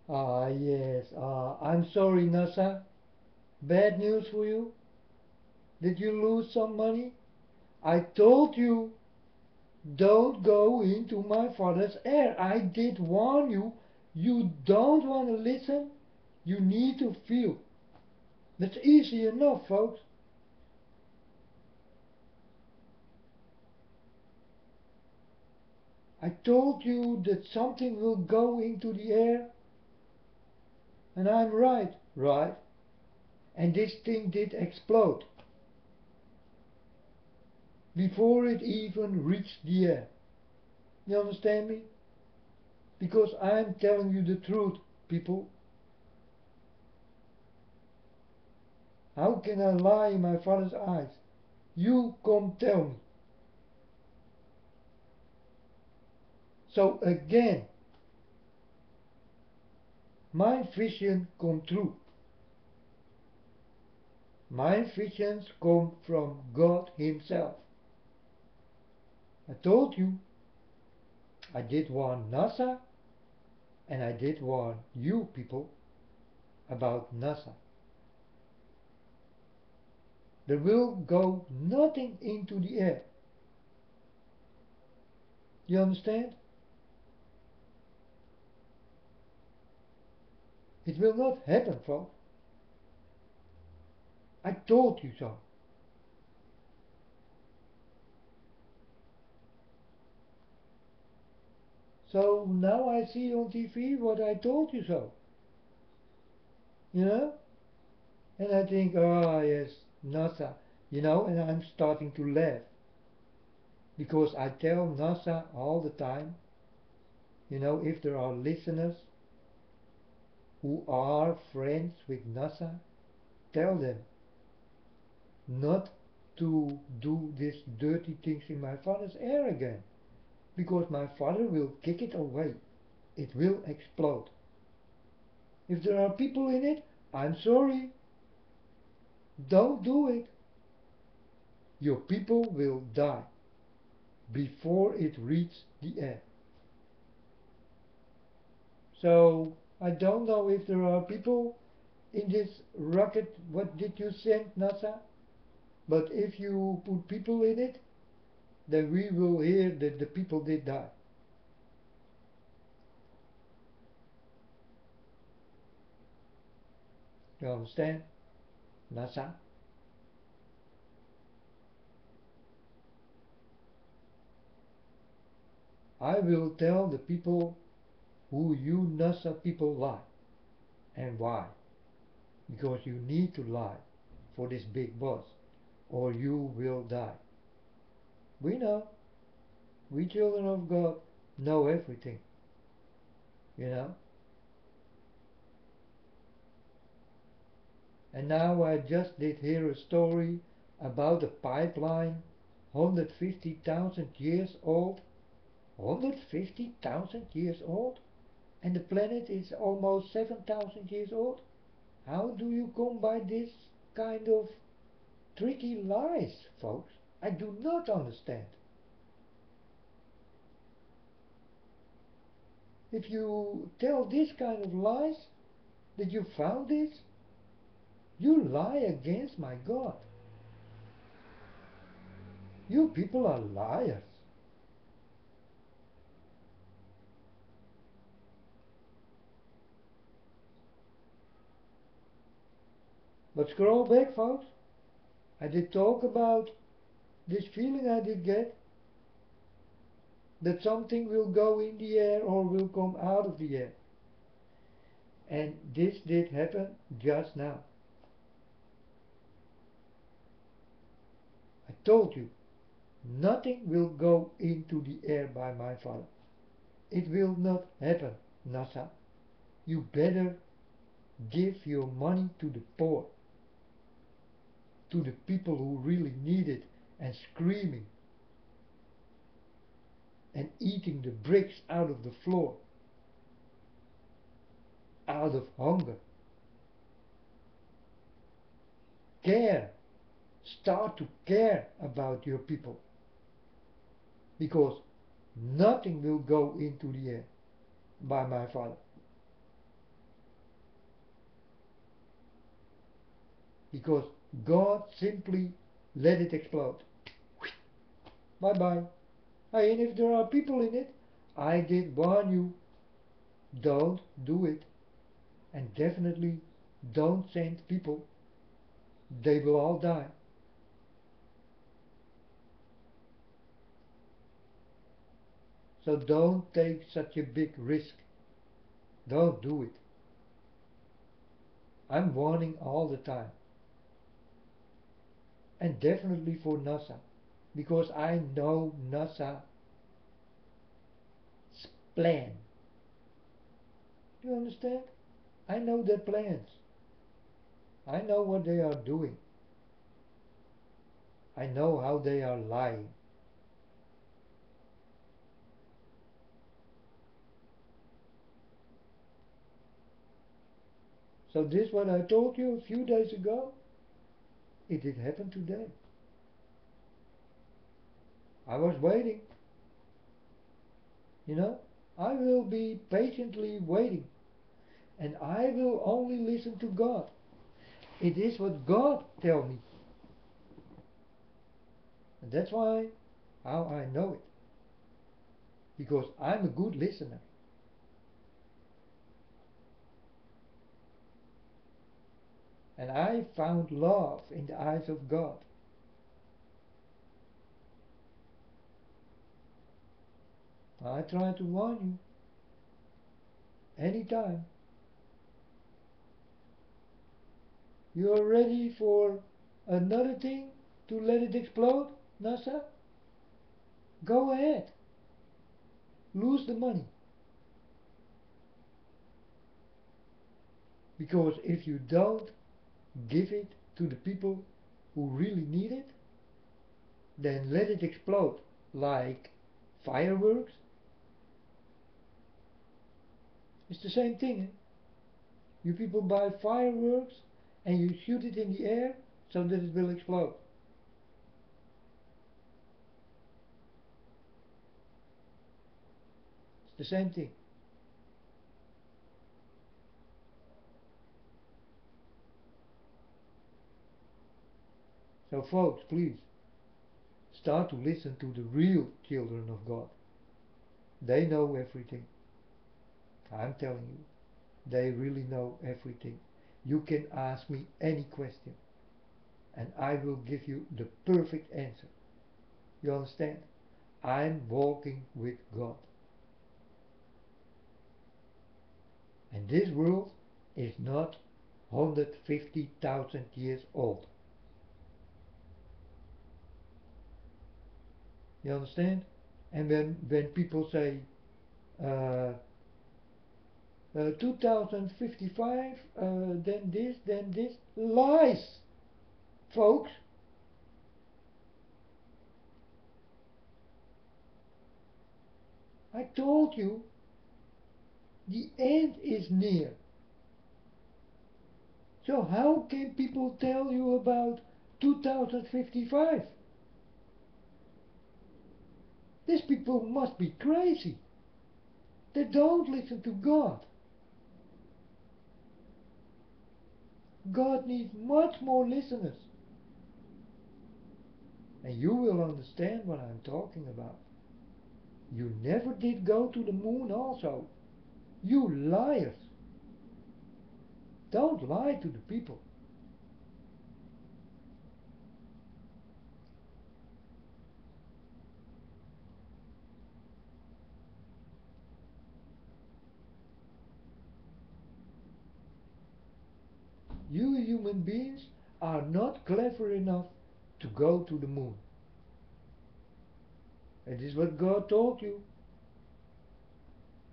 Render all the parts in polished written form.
Ah, yes. I'm sorry, NASA. Bad news for you? Did you lose some money? I told you, don't go into my father's air. I did warn you. You don't want to listen. You need to feel. That's easy enough, folks. I told you that something will go into the air, and I'm right, right? And this thing did explode before it even reached the air. You understand me? Because I'm telling you the truth, people. How can I lie in my father's eyes? You come tell me. So again, my vision come true. My visions come from God Himself. I told you, I did warn NASA, and I did warn you people about NASA. There will go nothing into the air. You understand? It will not happen, folks. I told you so. So now I see on TV what I told you so. You know? And I think, oh yes, NASA. You know, and I'm starting to laugh. Because I tell NASA all the time, you know, if there are listeners who are friends with NASA, tell them not to do these dirty things in my father's air again. Because my father will kick it away. It will explode. If there are people in it, I'm sorry. Don't do it. Your people will die before it reaches the air. So I don't know if there are people in this rocket. What did you send, NASA? But if you put people in it, then we will hear that the people did die. You understand, NASA? I will tell the people who you NASA people lie and why. Because you need to lie for this big boss or you will die. We know. We children of God know everything. You know? And now I just did hear a story about a pipeline 150,000 years old. 150,000 years old? And the planet is almost 7,000 years old? How do you come by this kind of tricky lies, folks? I do not understand. If you tell this kind of lies, that you found this, you lie against my God. You people are liars. But scroll back, folks. I did talk about this feeling I did get that something will go in the air or will come out of the air. And this did happen just now. I told you, nothing will go into the air by my father. It will not happen, NASA. You better give your money to the poor, to the people who really need it and screaming and eating the bricks out of the floor, out of hunger. Care. Start to care about your people. Because nothing will go into the air by my father. because God simply let it explode. Bye bye. Hey, and if there are people in it, I did warn you, don't do it. And definitely don't send people, they will all die. So don't take such a big risk. Don't do it. I'm warning all the time. And definitely for NASA. Because I know NASA's plan. Do you understand? I know their plans. I know what they are doing. I know how they are lying. So this what I told you a few days ago, it did happen today. I was waiting. You know, I will be patiently waiting. And I will only listen to God. It is what God tell me. And that's why how I know it. Because I'm a good listener. And I found love in the eyes of God. I try to warn you anytime. You are ready for another thing to let it explode, NASA? Go ahead. Lose the money. Because if you don't give it to the people who really need it, then let it explode like fireworks. It's the same thing. Eh? You people buy fireworks and you shoot it in the air so that it will explode. It's the same thing. So folks, please, start to listen to the real children of God. They know everything. I'm telling you, they really know everything. You can ask me any question and I will give you the perfect answer. You understand? I'm walking with God. And this world is not 150,000 years old. You understand? And when people say uh, 2055, then this, lies, folks. I told you, the end is near. So how can people tell you about 2055? These people must be crazy. They don't listen to God. God needs much more listeners. And you will understand what I'm talking about. You never did go to the moon also. You liars. Don't lie to the people. You human beings are not clever enough to go to the moon. It is what God told you.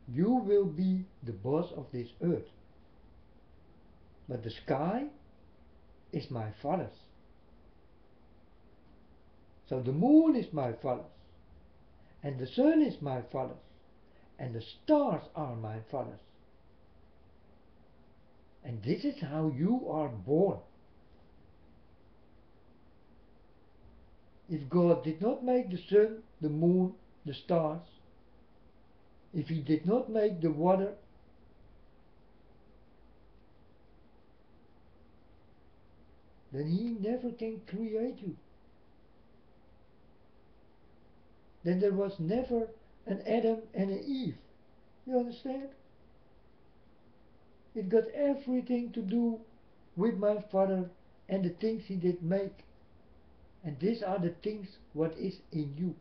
You will be the boss of this earth. But the sky is my father's. So the moon is my father's. And the sun is my father's. And the stars are my father's. And this is how you are born. If God did not make the sun, the moon, the stars, if He did not make the water, then he never can create you. Then there was never an Adam and an Eve. You understand? It got everything to do with my Father and the things he did make. And these are the things what is in you.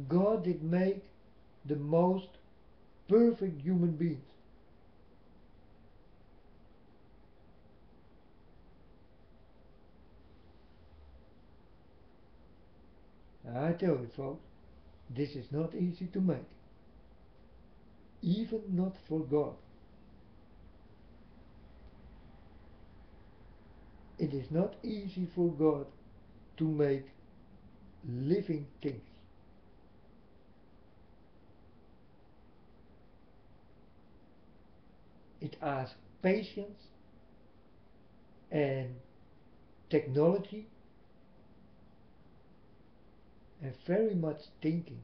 God did make the most perfect human beings. I tell you folks, this is not easy to make. Even not for God. It is not easy for God to make living things. It asks patience and technology and very much thinking.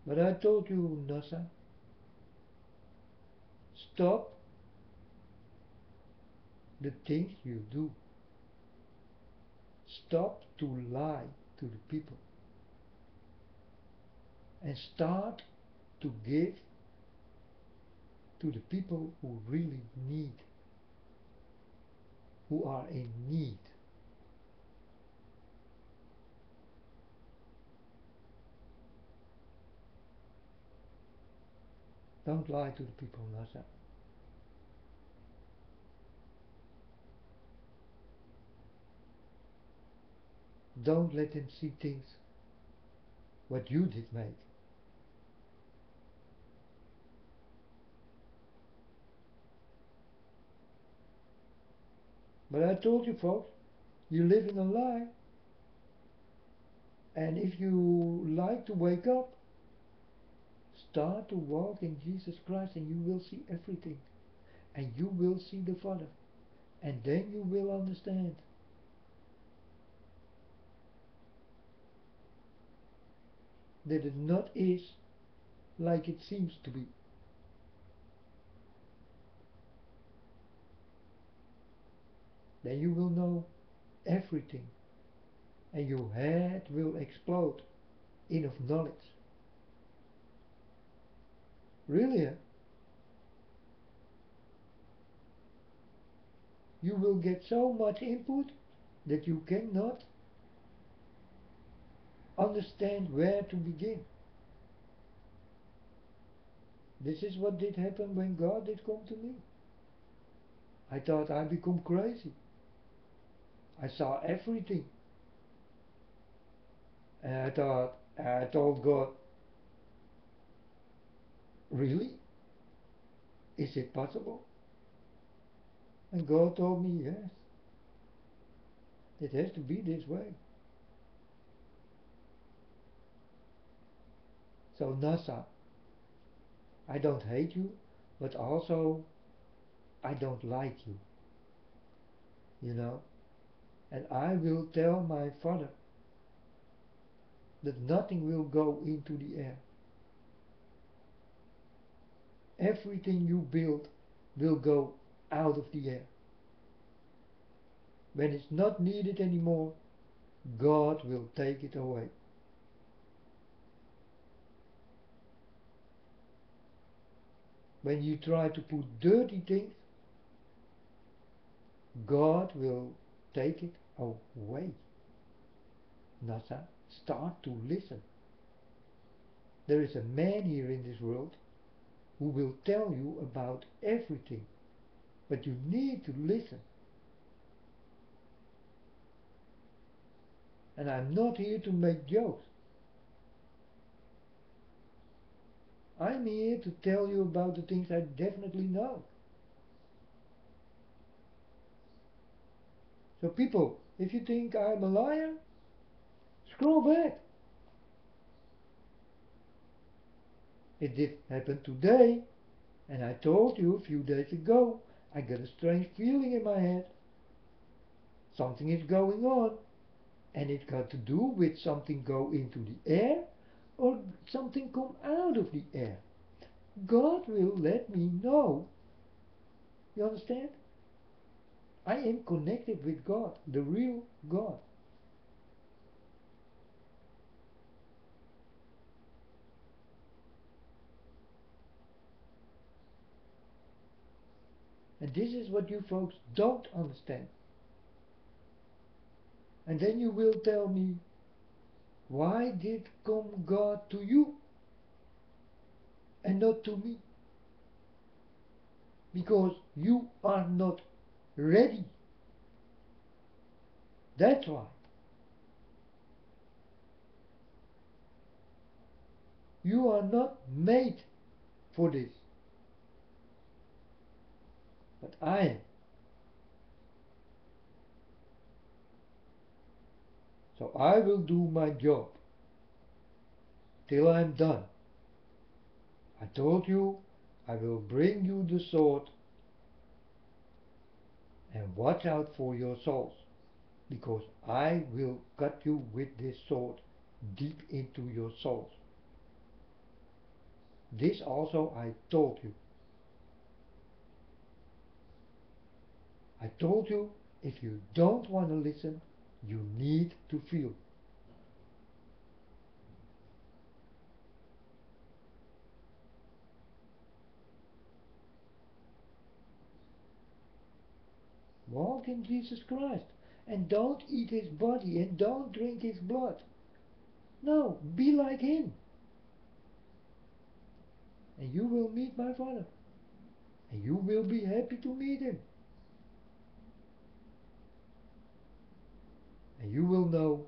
But I told you, NASA, stop the things you do. Stop to lie to the people. And start to give to the people who really need, who are in need. Don't lie to the people, NASA. Don't let them see things what you did make. But I told you folks, you live in a lie. And if you like to wake up, start to walk in Jesus Christ and you will see everything. And you will see the Father. And then you will understand. That it not is like it seems to be. Then you will know everything. And your head will explode in of knowledge. Really? You will get so much input that you cannot understand where to begin. This is what did happen when God did come to me. I thought I become crazy. I saw everything. And I told God, really? Is it possible? And God told me, yes. It has to be this way. So NASA, I don't hate you, but also I don't like you. You know? And I will tell my Father that nothing will go into the air. Everything you build will go out of the air. When it's not needed anymore, God will take it away. When you try to put dirty things, God will take it away. NASA, start to listen. There is a man here in this world who will tell you about everything, but you need to listen. And I'm not here to make jokes. I'm here to tell you about the things I definitely know. So people, if you think I'm a liar, scroll back. It did happen today, and I told you a few days ago, I got a strange feeling in my head. Something is going on, and it got to do with something go into the air or something come out of the air. God will let me know. You understand? I am connected with God, the real God. And this is what you folks don't understand. And then you will tell me, why did come God to you and not to me? Because you are not ready. That's why. You are not made for this. But I am. So I will do my job till I'm done. I told you I will bring you the sword, and watch out for your souls, because I will cut you with this sword deep into your souls. This also I told you. I told you, if you don't want to listen, you need to feel. Walk in Jesus Christ, and don't eat his body and don't drink his blood. No, be like him, and you will meet my Father, and you will be happy to meet him, and you will know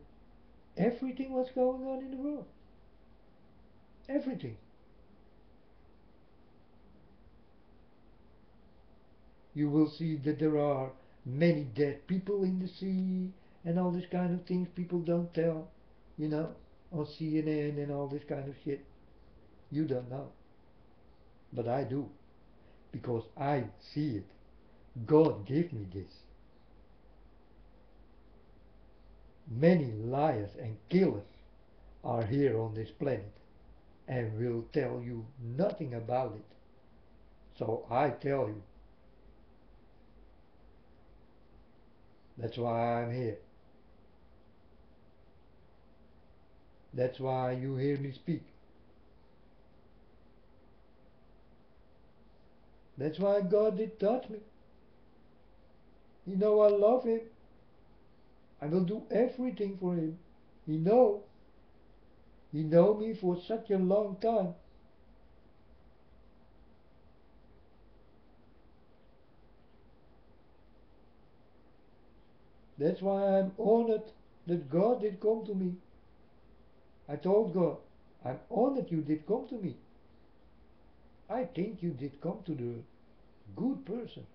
everything what's going on in the world. Everything. You will see that there are many dead people in the sea and all this kind of things people don't tell, you know, on CNN and all this kind of shit. You don't know. But I do, because I see it. God gave me this. Many liars and killers are here on this planet and will tell you nothing about it. So I tell you. That's why I'm here. That's why you hear me speak. That's why God did touch me. You know I love him. I will do everything for him. He know. He know me for such a long time. That's why I'm honored that God did come to me. I told God, I'm honored you did come to me. I think you did come to the good person.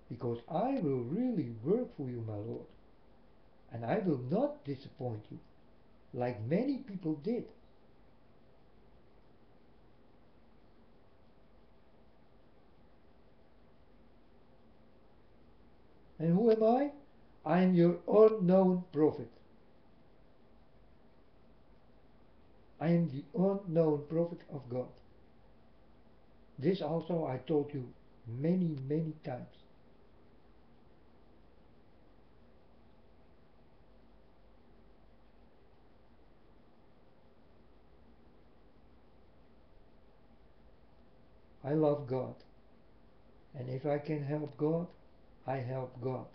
Because I will really work for you, my Lord. And I will not disappoint you, like many people did. And who am I? I am your unknown prophet. I am the unknown prophet of God. This also I told you many, many times. I love God. And if I can help God, I help God.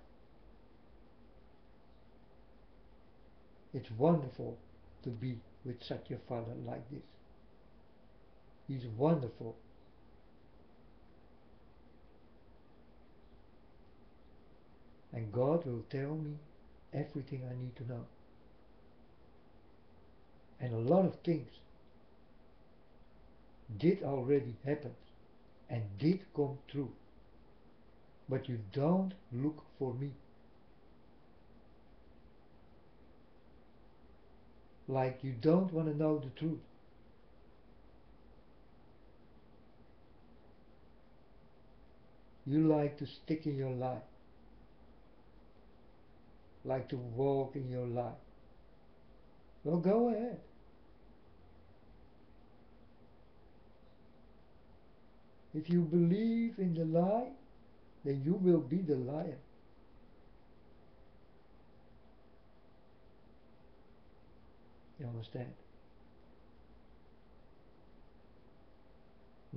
It's wonderful to be with such a father like this. He's wonderful. And God will tell me everything I need to know. And a lot of things did already happen and did come true. But you don't look for me. Like you don't want to know the truth. You like to stick in your lie. like to walk in your life? Well, go ahead. If you believe in the lie, then you will be the liar. You understand?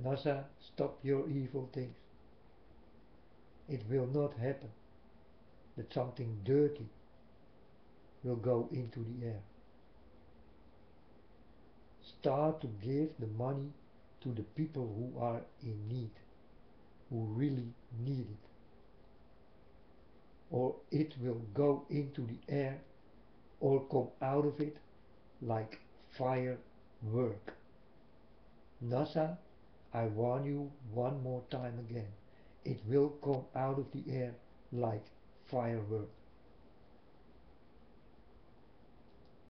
NASA, stop your evil things. It will not happen that something dirty will go into the air. Start to give the money to the people who are in need, who really need it. Or it will go into the air or come out of it like firework. NASA, I warn you one more time again. It will come out of the air like firework.